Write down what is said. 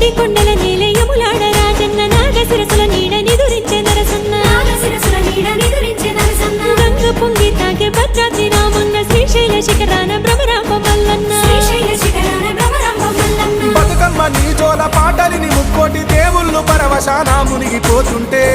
ఏటి కొండల నీలయములాడ రాజన్న నాగశిరసుల నీడ నిదురించే నరసన్న గంగ పొంగి తాగే భద్రాద్రి రామన్న శ్రీశైల శిఖరాన భ్రమరాంబ మల్లన్న బతుకమ్మ నీ జోల పాటలిని ముక్కోటి దేవుళ్ళు పరవశాన మునిగిపోతుంటే